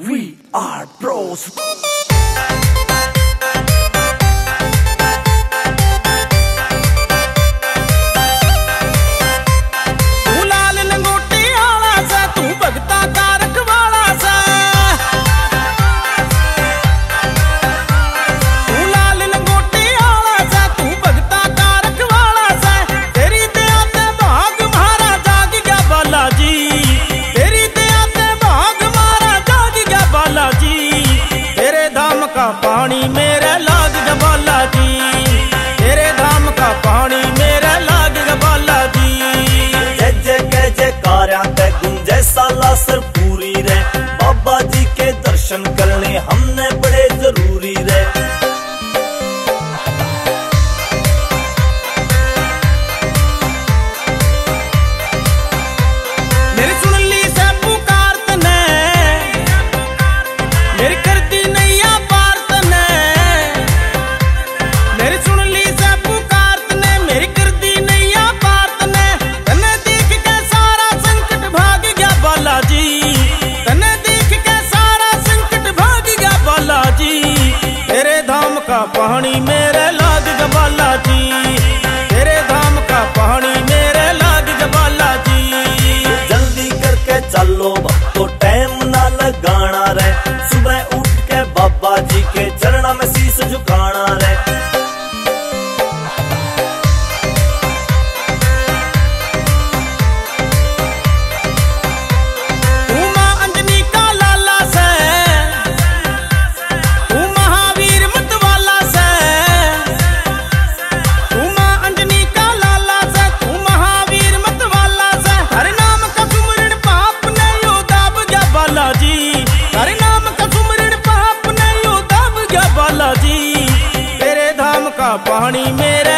We are pros. पानी मेरे लाग गया बाला जी, तेरे धाम का पानी मेरे लाग गया बाला जी। जय जय जय जयकारा ते गुंजे साला सर पूरी रे, बाबा जी के दर्शन करने हमने बड़े जरूरी रे। मेरी सुन ली से पुकार तने, मेरी करती नैया पानी मेरे लाग गया बाला जी, तेरे धाम का पानी मेरे लाग गया बाला जी। जल्दी करके चलो भक्तो टाइम ना लगाना रे, सुबह उठ के बाबा जी के चरणों में शीश झुकाना रे। पानी मेरे